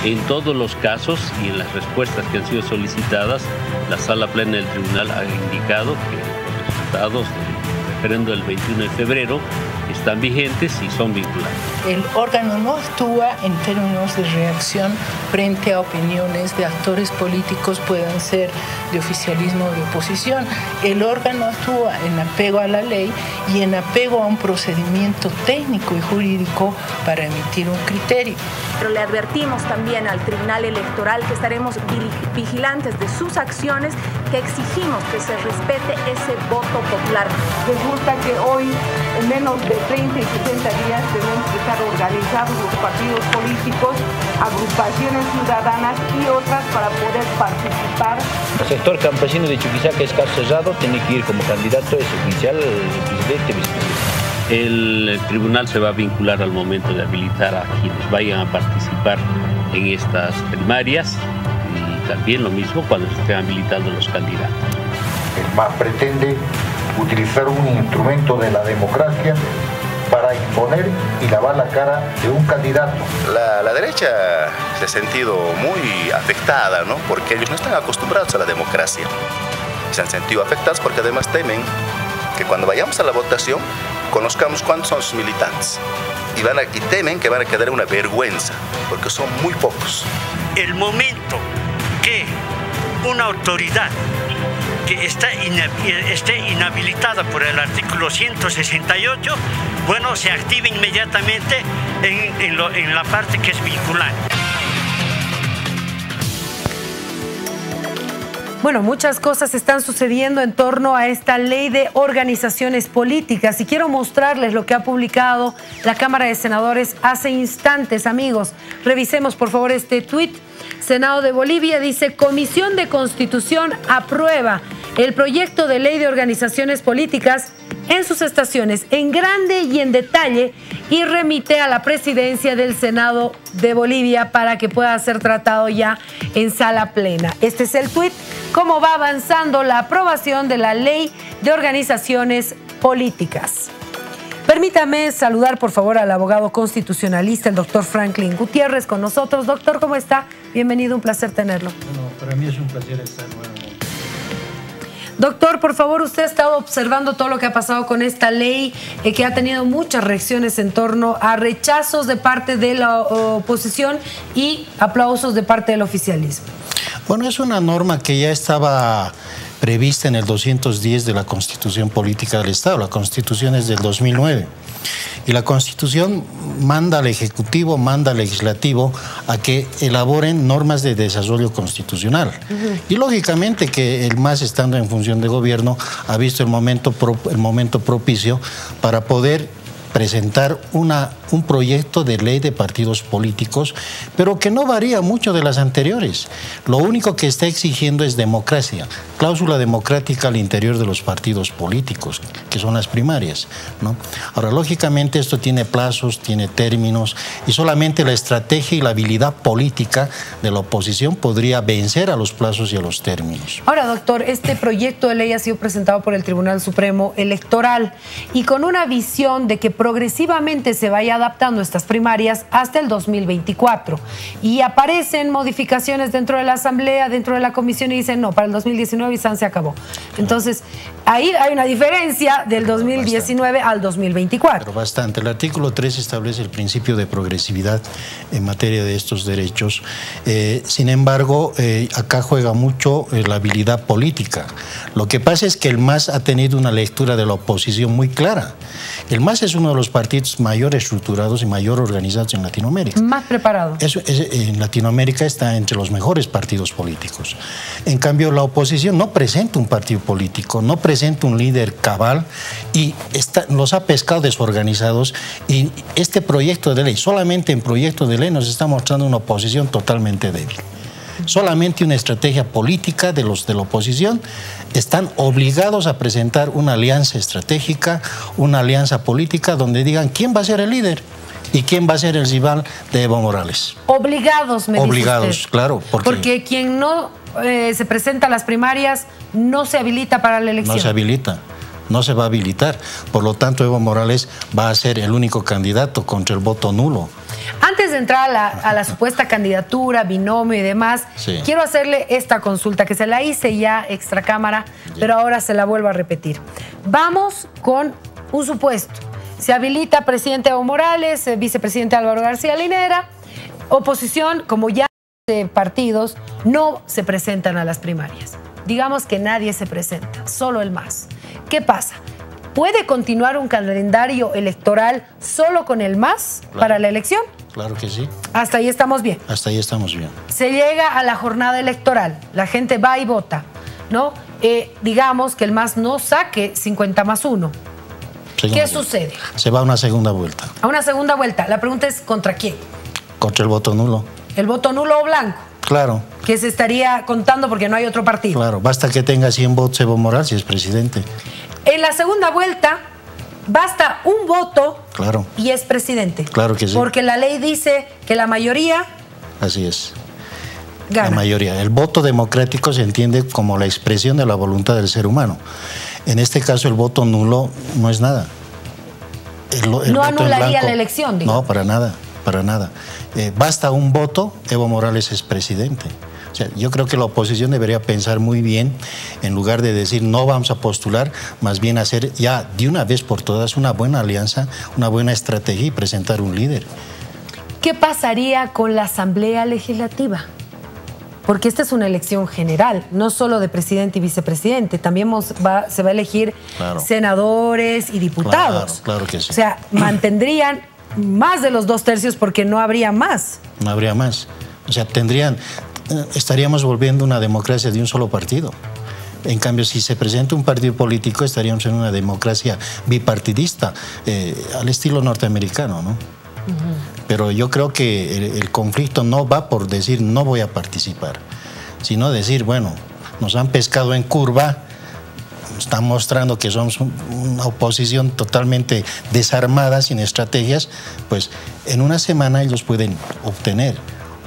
En todos los casos y en las respuestas que han sido solicitadas, la Sala Plena del Tribunal ha indicado que los resultados del referendo del 21 de febrero están vigentes y son vinculantes. El órgano no actúa en términos de reacción frente a opiniones de actores políticos, puedan ser de oficialismo o de oposición. El órgano actúa en apego a la ley y en apego a un procedimiento técnico y jurídico para emitir un criterio. Pero le advertimos también al Tribunal Electoral que estaremos vigilantes de sus acciones, que exigimos que se respete ese voto popular. Resulta que hoy, en menos de 30 y 60 días, tenemos que estar organizados los partidos políticos, agrupaciones ciudadanas y otras para poder participar. El sector campesino de Chuquisaca es caso cerrado, tiene que ir como candidato es oficial, presidente, vicepresidente. El tribunal se va a vincular al momento de habilitar a quienes vayan a participar en estas primarias y también lo mismo cuando se estén habilitando los candidatos. El MAS pretende utilizar un instrumento de la democracia para imponer y lavar la cara de un candidato. La derecha se ha sentido muy afectada, ¿no? Porque ellos no están acostumbrados a la democracia. Se han sentido afectados porque además temen que cuando vayamos a la votación conozcamos cuántos son sus militantes y temen que van a quedar una vergüenza porque son muy pocos. El momento que una autoridad que esté inhabilitada por el artículo 168, bueno, se active inmediatamente en la parte que es vinculante. Bueno, muchas cosas están sucediendo en torno a esta ley de organizaciones políticas y quiero mostrarles lo que ha publicado la Cámara de Senadores hace instantes, amigos. Revisemos, por favor, este tuit. Senado de Bolivia dice: Comisión de Constitución aprueba el proyecto de ley de organizaciones políticas en sus estaciones en grande y en detalle y remite a la presidencia del Senado de Bolivia para que pueda ser tratado ya en sala plena. Este es el tuit, cómo va avanzando la aprobación de la ley de organizaciones políticas. Permítame saludar, por favor, al abogado constitucionalista, el doctor Franklin Gutiérrez, con nosotros. Doctor, ¿cómo está? Bienvenido, un placer tenerlo. Bueno, para mí es un placer estar nuevamente. Doctor, por favor, usted ha estado observando todo lo que ha pasado con esta ley, que ha tenido muchas reacciones en torno a rechazos de parte de la oposición y aplausos de parte del oficialismo. Bueno, es una norma que ya estaba prevista en el 210 de la Constitución Política del Estado. La Constitución es del 2009. Y la Constitución manda al Ejecutivo, manda al Legislativo a que elaboren normas de desarrollo constitucional. Y lógicamente que el MAS, estando en función de gobierno, ha visto el momento propicio para poder presentar un proyecto de ley de partidos políticos, pero que no varía mucho de las anteriores. Lo único que está exigiendo es democracia, cláusula democrática al interior de los partidos políticos, que son las primarias, ¿no? Ahora, lógicamente esto tiene plazos, tiene términos, y solamente la estrategia y la habilidad política de la oposición podría vencer a los plazos y a los términos. Ahora, doctor, este proyecto de ley ha sido presentado por el Tribunal Supremo Electoral y con una visión de que progresivamente se vaya adaptando estas primarias hasta el 2024. Y aparecen modificaciones dentro de la Asamblea, dentro de la Comisión, y dicen, no, para el 2019 se acabó. Entonces, ahí hay una diferencia del 2019 al 2024. Pero bastante. El artículo 3 establece el principio de progresividad en materia de estos derechos. Sin embargo, acá juega mucho la habilidad política. Lo que pasa es que el MAS ha tenido una lectura de la oposición muy clara. El MAS es uno de los partidos mayor estructurados y mayor organizados en Latinoamérica. Más preparado. En Latinoamérica está entre los mejores partidos políticos. En cambio, la oposición no presenta un partido político, no presenta un líder cabal y los ha pescado desorganizados. Y este proyecto de ley, solamente en proyecto de ley, nos está mostrando una oposición totalmente débil. Solamente una estrategia política de los de la oposición están obligados a presentar una alianza estratégica, una alianza política donde digan quién va a ser el líder y quién va a ser el rival de Evo Morales. Obligados, me dice Obligados, usted. claro. Porque quien no se presenta a las primarias no se habilita para la elección. No se habilita. No se va a habilitar. Por lo tanto, Evo Morales va a ser el único candidato contra el voto nulo. Antes de entrar a la supuesta candidatura, binomio y demás, quiero hacerle esta consulta que se la hice ya extra cámara, pero ahora se la vuelvo a repetir. Vamos con un supuesto. Se habilita presidente Evo Morales, vicepresidente Álvaro García Linera, oposición, como ya de partidos, no se presentan a las primarias. Digamos que nadie se presenta, solo el MAS. ¿Qué pasa? ¿Puede continuar un calendario electoral solo con el MAS para la elección? Claro que sí. Hasta ahí estamos bien. Hasta ahí estamos bien. Se llega a la jornada electoral, la gente va y vota, ¿no? Digamos que el MAS no saque 50+1. ¿Qué sucede? Se va a una segunda vuelta. A una segunda vuelta. La pregunta es, ¿contra quién? Contra el voto nulo. ¿El voto nulo o blanco? Claro. Que se estaría contando porque no hay otro partido. Claro, basta que tenga 100 votos Evo Morales si es presidente. En la segunda vuelta basta un voto, claro, y es presidente. Claro que sí. Porque la ley dice que la mayoría... Así es. Gana. La mayoría. El voto democrático se entiende como la expresión de la voluntad del ser humano. En este caso el voto nulo no es nada. El no voto anularía la elección, digamos. No, para nada, para nada. Basta un voto, Evo Morales es presidente. O sea, yo creo que la oposición debería pensar muy bien, en lugar de decir no vamos a postular, más bien hacer ya de una vez por todas una buena alianza, una buena estrategia y presentar un líder. ¿Qué pasaría con la Asamblea Legislativa? Porque esta es una elección general, no solo de presidente y vicepresidente, también se va a elegir senadores y diputados. Claro que sí. O sea, mantendrían más de los 2/3 porque no habría más. No habría más. O sea, estaríamos volviendo una democracia de un solo partido. En cambio, si se presenta un partido político, estaríamos en una democracia bipartidista, al estilo norteamericano, ¿no? Pero yo creo que el conflicto no va por decir no voy a participar, sino decir, bueno, nos han pescado en curva, están mostrando que somos una oposición totalmente desarmada, sin estrategias, pues en una semana ellos pueden obtener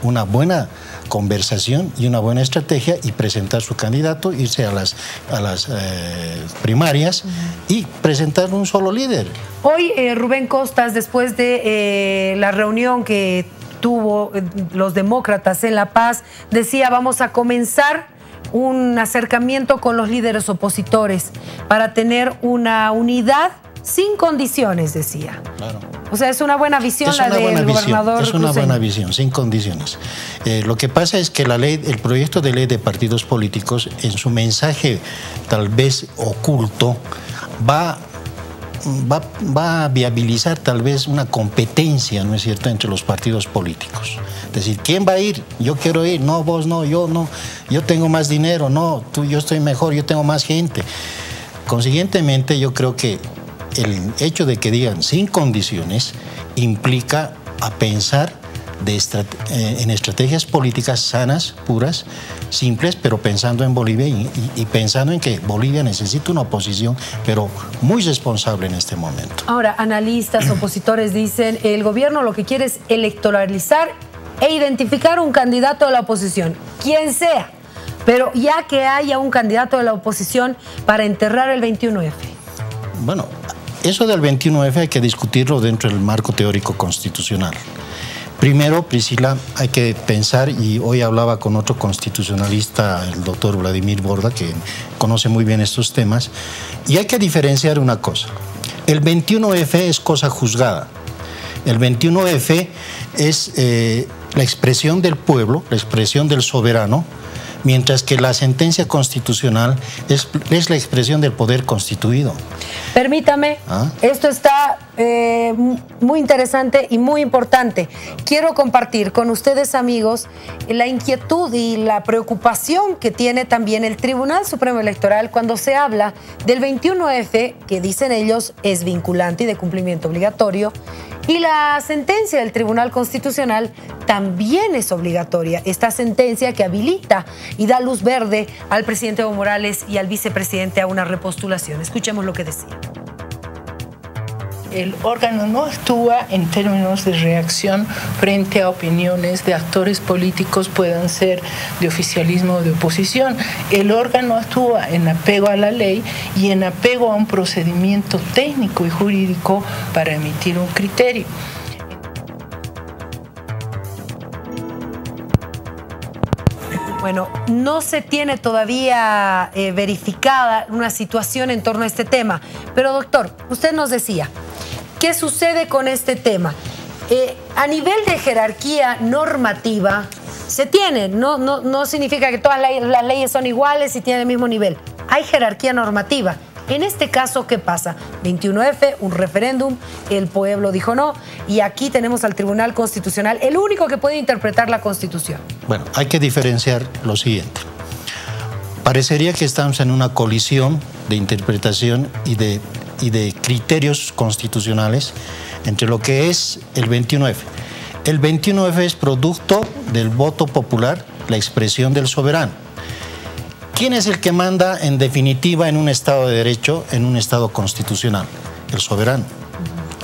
una buena conversación y una buena estrategia y presentar su candidato, irse a las primarias y presentar un solo líder. Hoy Rubén Costas, después de la reunión que tuvo los demócratas en La Paz, decía vamos a comenzar un acercamiento con los líderes opositores para tener una unidad sin condiciones, decía. Claro. O sea, es una buena visión la del gobernador. Es una buena visión, sin condiciones. Lo que pasa es que el proyecto de ley de partidos políticos, en su mensaje tal vez oculto, va a viabilizar tal vez una competencia, ¿no es cierto?, entre los partidos políticos. Es decir, ¿quién va a ir? Yo quiero ir, no, vos no, yo tengo más dinero, no, yo estoy mejor, yo tengo más gente. Consiguientemente, yo creo que el hecho de que digan sin condiciones implica a pensar en estrategias políticas sanas, puras, simples, pero pensando en Bolivia y pensando en que Bolivia necesita una oposición, pero muy responsable en este momento. Ahora, analistas, opositores dicen, el gobierno lo que quiere es electoralizar e identificar un candidato de la oposición, quien sea, pero ya que haya un candidato de la oposición para enterrar el 21F. Bueno, eso del 21F hay que discutirlo dentro del marco teórico constitucional. Primero, Priscila, hay que pensar, y hoy hablaba con otro constitucionalista, el doctor Vladimir Borda, que conoce muy bien estos temas, y hay que diferenciar una cosa. El 21F es cosa juzgada. El 21F es la expresión del pueblo, la expresión del soberano, mientras que la sentencia constitucional es la expresión del poder constituido. Permítame, esto está muy interesante y muy importante. Quiero compartir con ustedes, amigos, la inquietud y la preocupación que tiene también el Tribunal Supremo Electoral cuando se habla del 21F, que dicen ellos es vinculante y de cumplimiento obligatorio, y la sentencia del Tribunal Constitucional también es obligatoria. Esta sentencia que habilita y da luz verde al presidente Evo Morales y al vicepresidente a una repostulación. Escuchemos lo que decía. El órgano no actúa en términos de reacción frente a opiniones de actores políticos, puedan ser de oficialismo o de oposición. El órgano actúa en apego a la ley y en apego a un procedimiento técnico y jurídico para emitir un criterio. Bueno, no se tiene todavía verificada una situación en torno a este tema. Pero, doctor, usted nos decía, ¿qué sucede con este tema? A nivel de jerarquía normativa, se tiene. No significa que todas las leyes son iguales y tienen el mismo nivel. Hay jerarquía normativa. En este caso, ¿qué pasa? 21F, un referéndum, el pueblo dijo no, y aquí tenemos al Tribunal Constitucional, el único que puede interpretar la Constitución. Bueno, hay que diferenciar lo siguiente. Parecería que estamos en una colisión de interpretación y de criterios constitucionales entre lo que es el 21F. El 21F es producto del voto popular, la expresión del soberano. ¿Quién es el que manda en definitiva en un Estado de Derecho, en un Estado constitucional? El soberano.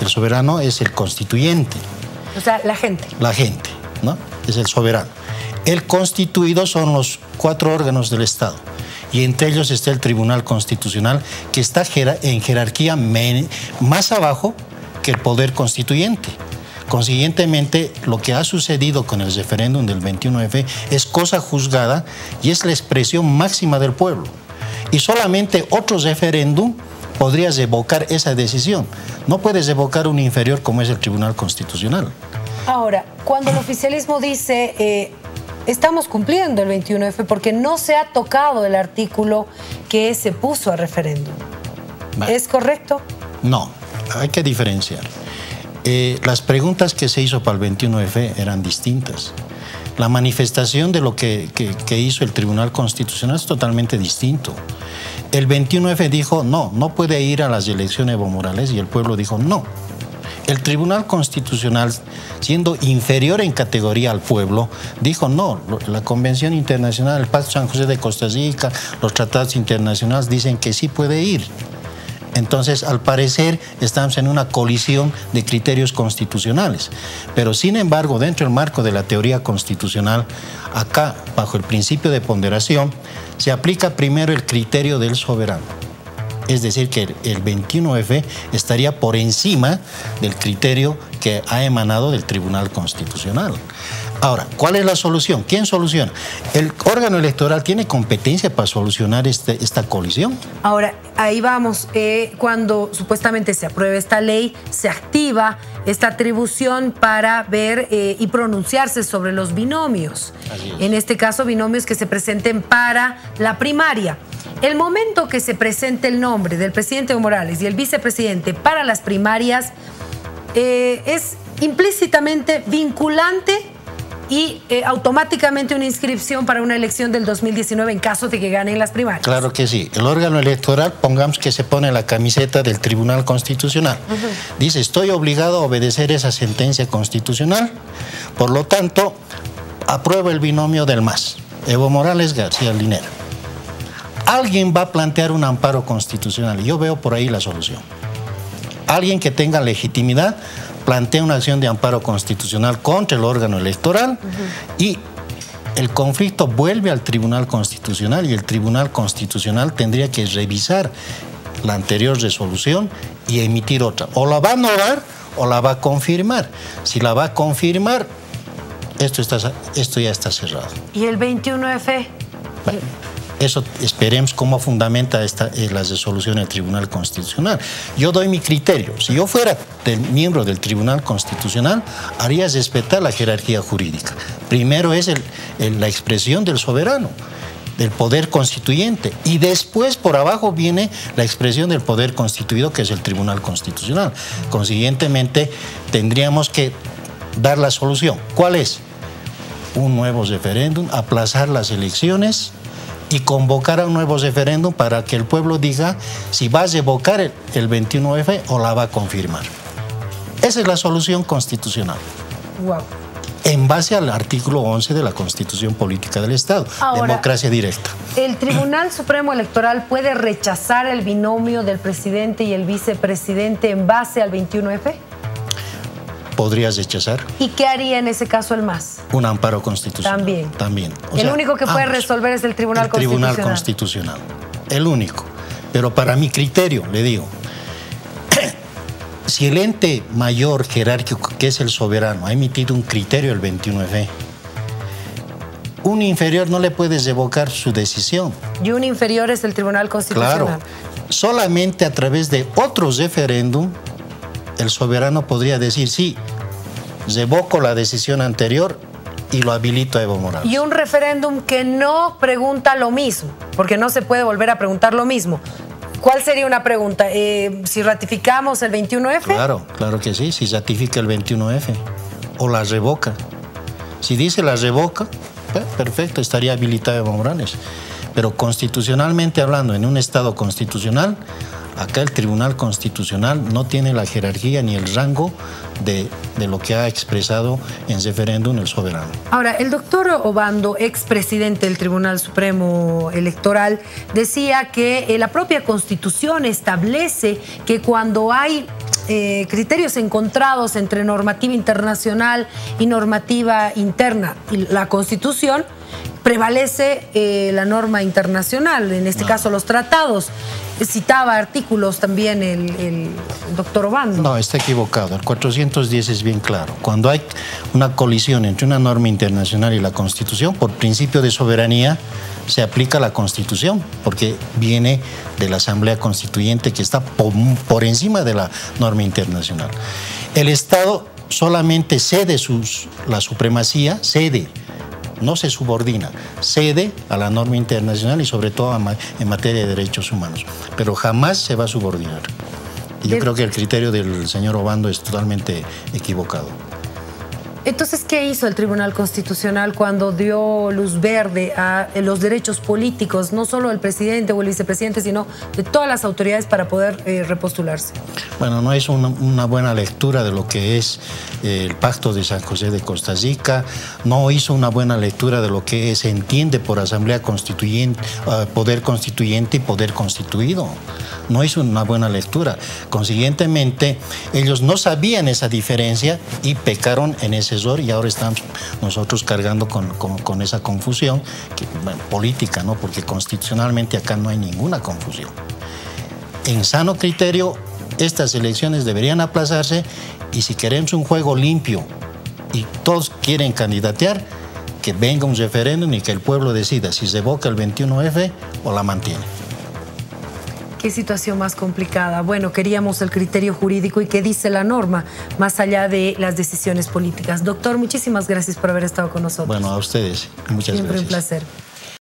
El soberano es el constituyente. O sea, la gente. La gente, ¿no? Es el soberano. El constituido son los 4 órganos del Estado. Y entre ellos está el Tribunal Constitucional, que está en jerarquía más abajo que el poder constituyente. Consiguientemente, lo que ha sucedido con el referéndum del 21F es cosa juzgada y es la expresión máxima del pueblo. Y solamente otro referéndum podría revocar esa decisión. No puedes revocar un inferior como es el Tribunal Constitucional. Ahora, cuando el oficialismo dice estamos cumpliendo el 21F porque no se ha tocado el artículo que se puso a referéndum, ¿es correcto? No, hay que diferenciar. Las preguntas que se hizo para el 21F eran distintas. La manifestación de lo que hizo el Tribunal Constitucional es totalmente distinto. El 21F dijo no puede ir a las elecciones Evo Morales y el pueblo dijo no. El Tribunal Constitucional, siendo inferior en categoría al pueblo, dijo no. La Convención Internacional, el Pacto San José de Costa Rica, los tratados internacionales dicen que sí puede ir. Entonces, al parecer, estamos en una colisión de criterios constitucionales. Pero, sin embargo, dentro del marco de la teoría constitucional, acá, bajo el principio de ponderación, se aplica primero el criterio del soberano. Es decir, que el 21F estaría por encima del criterio que ha emanado del Tribunal Constitucional. Ahora, ¿cuál es la solución? ¿Quién soluciona? ¿El órgano electoral tiene competencia para solucionar esta colisión? Ahora, ahí vamos. Cuando supuestamente se apruebe esta ley, se activa esta atribución para ver y pronunciarse sobre los binomios. En este caso, binomios que se presenten para la primaria. El momento que se presente el nombre del presidente Evo Morales y el vicepresidente para las primarias es implícitamente vinculante y automáticamente una inscripción para una elección del 2019 en caso de que ganen las primarias. Claro que sí. El órgano electoral, pongamos que se pone la camiseta del Tribunal Constitucional. Dice, estoy obligado a obedecer esa sentencia constitucional, por lo tanto, apruebo el binomio del MAS, Evo Morales García Linera. Alguien va a plantear un amparo constitucional y yo veo por ahí la solución. Alguien que tenga legitimidad plantea una acción de amparo constitucional contra el órgano electoral y el conflicto vuelve al Tribunal Constitucional y el Tribunal Constitucional tendría que revisar la anterior resolución y emitir otra. O la va a anular o la va a confirmar. Si la va a confirmar, esto ya está cerrado. ¿Y el 21F? Bueno, eso esperemos cómo fundamenta la resolución del Tribunal Constitucional. Yo doy mi criterio. Si yo fuera miembro del Tribunal Constitucional, haría respetar la jerarquía jurídica. Primero es la expresión del soberano, del poder constituyente, y después por abajo viene la expresión del poder constituido, que es el Tribunal Constitucional. Consiguientemente, tendríamos que dar la solución. ¿Cuál es? Un nuevo referéndum, aplazar las elecciones y convocar a un nuevo referéndum para que el pueblo diga si va a revocar el 21F o la va a confirmar. Esa es la solución constitucional. Wow. En base al artículo 11 de la Constitución Política del Estado. Ahora, democracia directa. ¿El Tribunal Supremo Electoral puede rechazar el binomio del presidente y el vicepresidente en base al 21F? Podrías rechazar. ¿Y qué haría en ese caso el MAS? Un amparo constitucional. También. El único que puede resolver es el Tribunal Constitucional. El Tribunal Constitucional. El único. Pero para mi criterio, le digo, si el ente mayor jerárquico, que es el soberano, ha emitido un criterio el 21F, un inferior no le puedes revocar su decisión. Y un inferior es el Tribunal Constitucional. Claro, solamente a través de otro referéndum el soberano podría decir, sí, revoco la decisión anterior y lo habilito a Evo Morales. Y un referéndum que no pregunta lo mismo, porque no se puede volver a preguntar lo mismo. ¿Cuál sería una pregunta? ¿Si ratificamos el 21F? Claro, claro que sí, si ratifica el 21F o la revoca. Si dice la revoca, perfecto, estaría habilitado Evo Morales. Pero constitucionalmente hablando, en un Estado constitucional, acá el Tribunal Constitucional no tiene la jerarquía ni el rango de lo que ha expresado en referéndum el soberano. Ahora, el doctor Obando, expresidente del Tribunal Supremo Electoral, decía que la propia Constitución establece que cuando hay criterios encontrados entre normativa internacional y normativa interna y la Constitución, prevalece la norma internacional, en este caso los tratados. Citaba artículos también el doctor Obando. No, está equivocado. El 410 es bien claro. Cuando hay una colisión entre una norma internacional y la Constitución, por principio de soberanía, se aplica la Constitución, porque viene de la Asamblea Constituyente que está por encima de la norma internacional. El Estado solamente cede la supremacía, no se subordina, cede a la norma internacional y sobre todo en materia de derechos humanos, pero jamás se va a subordinar. Y yo creo que el criterio del señor Obando es totalmente equivocado. Entonces, ¿qué hizo el Tribunal Constitucional cuando dio luz verde a los derechos políticos, no solo del presidente o el vicepresidente, sino de todas las autoridades para poder repostularse? Bueno, no es una buena lectura de lo que es el Pacto de San José de Costa Rica, no hizo una buena lectura de lo que se entiende por Asamblea Constituyente, Poder Constituyente y Poder Constituido. No hizo una buena lectura. Consiguientemente, ellos no sabían esa diferencia y pecaron en ese error y ahora estamos nosotros cargando con esa confusión política, ¿no? Porque constitucionalmente acá no hay ninguna confusión. En sano criterio, estas elecciones deberían aplazarse y si queremos un juego limpio y todos quieren candidatear, que venga un referéndum y que el pueblo decida si revoca el 21F o la mantiene. Qué situación más complicada. Bueno, queríamos el criterio jurídico y qué dice la norma, más allá de las decisiones políticas. Doctor, muchísimas gracias por haber estado con nosotros. Bueno, a ustedes. Muchas gracias. Siempre un placer.